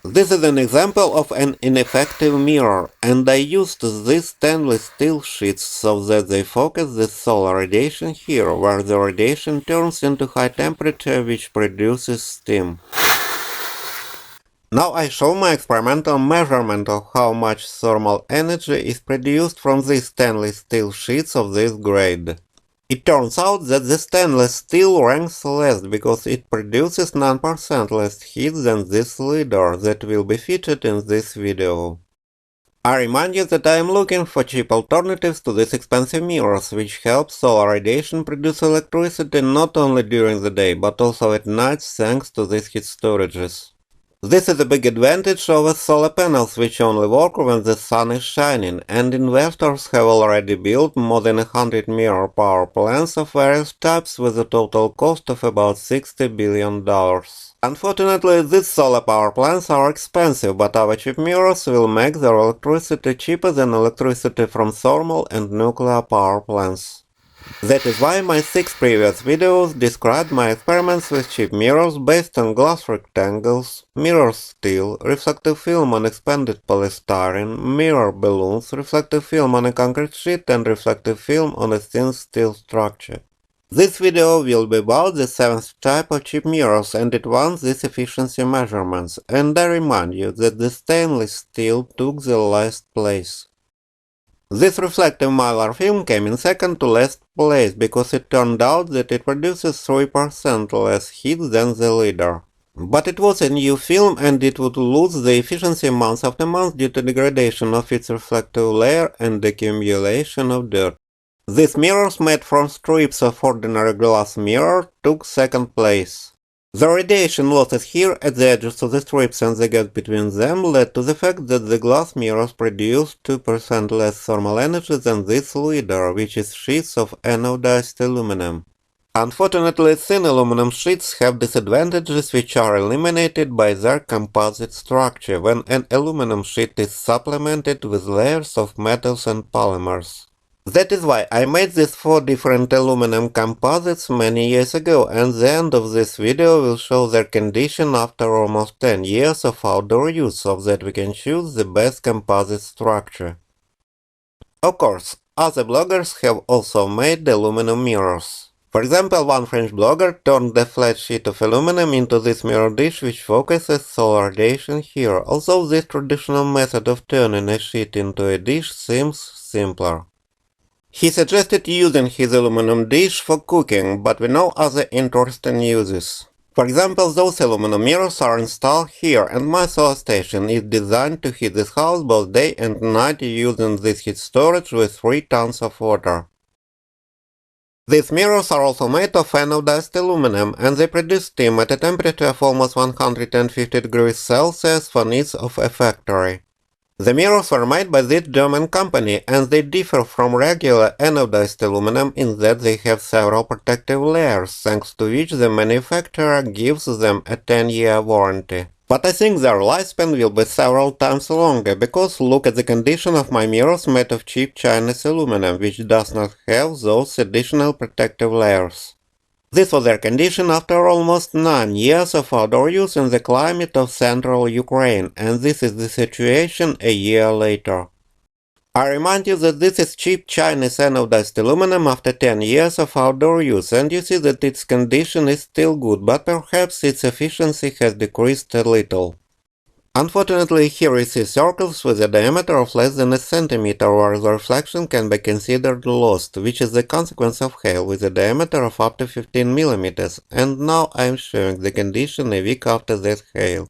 This is an example of an ineffective mirror, and I used these stainless steel sheets so that they focus the solar radiation here, where the radiation turns into high temperature which produces steam. Now I show my experimental measurement of how much thermal energy is produced from these stainless steel sheets of this grade. It turns out that the stainless steel ranks less because it produces 9% less heat than this leader that will be featured in this video. I remind you that I am looking for cheap alternatives to these expensive mirrors, which help solar radiation produce electricity not only during the day but also at night thanks to these heat storages. This is a big advantage over solar panels which only work when the sun is shining, and investors have already built more than 100 mirror power plants of various types with a total cost of about $60 billion. Unfortunately, these solar power plants are expensive, but our cheap mirrors will make their electricity cheaper than electricity from thermal and nuclear power plants. That is why my 6 previous videos described my experiments with cheap mirrors based on glass rectangles, mirror steel, reflective film on expanded polystyrene, mirror balloons, reflective film on a concrete sheet, and reflective film on a thin steel structure. This video will be about the 7th type of cheap mirrors, and it wants these efficiency measurements, and I remind you that the stainless steel took the last place. This reflective mylar film came in second to last place because it turned out that it produces 3% less heat than the leader. But it was a new film and it would lose the efficiency month after month due to degradation of its reflective layer and accumulation of dirt. These mirrors made from strips of ordinary glass mirror took second place. The radiation losses here at the edges of the strips and the gap between them led to the fact that the glass mirrors produce 2% less thermal energy than this leader, which is sheets of anodized aluminum. Unfortunately, thin aluminum sheets have disadvantages which are eliminated by their composite structure when an aluminum sheet is supplemented with layers of metals and polymers. That is why I made these 4 different aluminum composites many years ago, and the end of this video will show their condition after almost 10 years of outdoor use, so that we can choose the best composite structure. Of course, other bloggers have also made aluminum mirrors. For example, one French blogger turned a flat sheet of aluminum into this mirror dish which focuses solar radiation here, although this traditional method of turning a sheet into a dish seems simpler. He suggested using his aluminum dish for cooking, but we know other interesting uses. For example, those aluminum mirrors are installed here, and my solar station is designed to heat this house both day and night using this heat storage with 3 tons of water. These mirrors are also made of anodized aluminum, and they produce steam at a temperature of almost 150 degrees Celsius for needs of a factory. The mirrors were made by this German company, and they differ from regular anodized aluminum in that they have several protective layers, thanks to which the manufacturer gives them a 10-year warranty. But I think their lifespan will be several times longer, because look at the condition of my mirrors made of cheap Chinese aluminum, which does not have those additional protective layers. This was their condition after almost 9 years of outdoor use in the climate of central Ukraine, and this is the situation a year later. I remind you that this is cheap Chinese anodized aluminum after 10 years of outdoor use, and you see that its condition is still good, but perhaps its efficiency has decreased a little. Unfortunately, here we see circles with a diameter of less than a centimeter where the reflection can be considered lost, which is the consequence of hail with a diameter of up to 15 mm, and now I am showing the condition a week after that hail.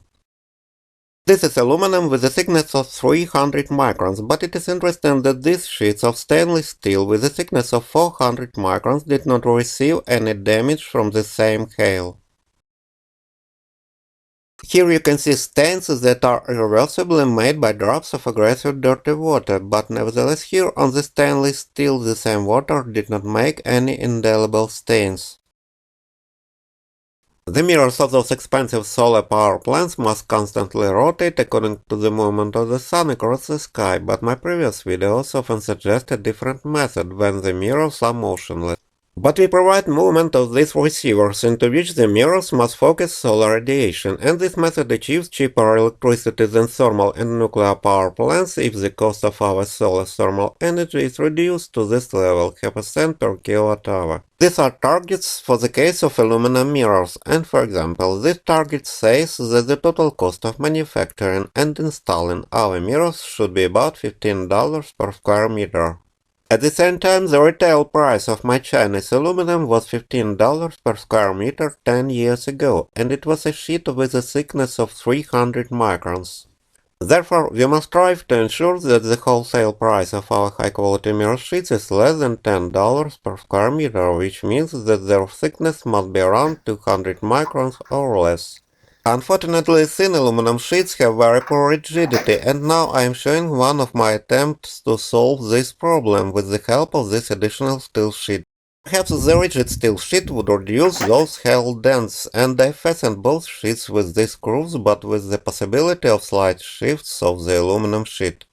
This is aluminum with a thickness of 300 microns, but it is interesting that these sheets of stainless steel with a thickness of 400 microns did not receive any damage from the same hail. Here you can see stains that are irreversibly made by drops of aggressive dirty water, but nevertheless here on the stainless steel the same water did not make any indelible stains. The mirrors of those expensive solar power plants must constantly rotate according to the movement of the sun across the sky, but my previous videos often suggest a different method when the mirrors are motionless. But we provide movement of these receivers into which the mirrors must focus solar radiation, and this method achieves cheaper electricity than thermal and nuclear power plants if the cost of our solar thermal energy is reduced to this level, half a cent per kilowatt-hour. These are targets for the case of aluminum mirrors, and for example, this target says that the total cost of manufacturing and installing our mirrors should be about $15 per square meter. At the same time, the retail price of my Chinese aluminum was $15 per square meter 10 years ago, and it was a sheet with a thickness of 300 microns. Therefore, we must strive to ensure that the wholesale price of our high-quality mirror sheets is less than $10 per square meter, which means that their thickness must be around 200 microns or less. Unfortunately, thin aluminum sheets have very poor rigidity, and now I am showing one of my attempts to solve this problem with the help of this additional steel sheet. Perhaps the rigid steel sheet would reduce those held dents, and I fastened both sheets with these screws, but with the possibility of slight shifts of the aluminum sheet.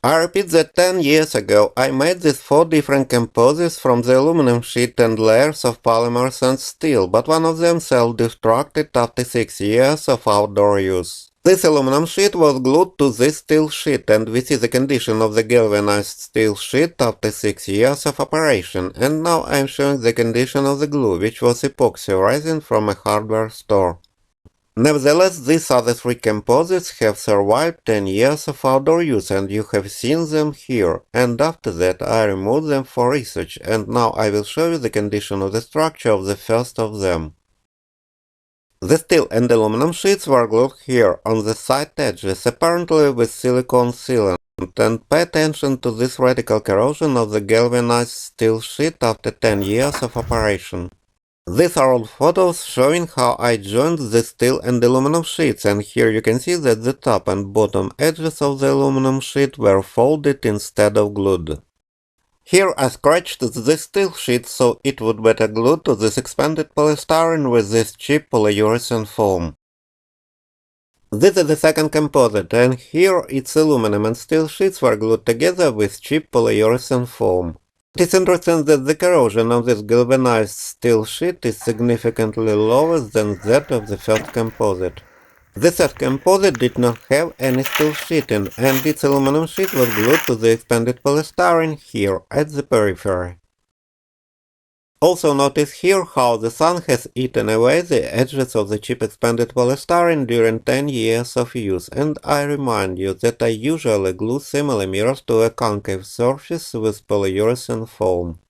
I repeat that 10 years ago I made these 4 different composites from the aluminum sheet and layers of polymers and steel, but one of them self-destructed after 6 years of outdoor use. This aluminum sheet was glued to this steel sheet, and we see the condition of the galvanized steel sheet after 6 years of operation, and now I am showing the condition of the glue, which was epoxy resin from a hardware store. Nevertheless, these other 3 composites have survived 10 years of outdoor use, and you have seen them here, and after that I removed them for research, and now I will show you the condition of the structure of the first of them. The steel and aluminum sheets were glued here, on the side edges, apparently with silicone sealant, and pay attention to this radical corrosion of the galvanized steel sheet after 10 years of operation. These are old photos showing how I joined the steel and aluminum sheets, and here you can see that the top and bottom edges of the aluminum sheet were folded instead of glued. Here I scratched the steel sheet so it would better glue to this expanded polystyrene with this cheap polyurethane foam. This is the second composite, and here its aluminum and steel sheets were glued together with cheap polyurethane foam. It is interesting that the corrosion of this galvanized steel sheet is significantly lower than that of the first composite. The third composite did not have any steel sheeting, and its aluminum sheet was glued to the expanded polystyrene here at the periphery. Also notice here how the sun has eaten away the edges of the cheap expanded polystyrene during 10 years of use, and I remind you that I usually glue similar mirrors to a concave surface with polyurethane foam.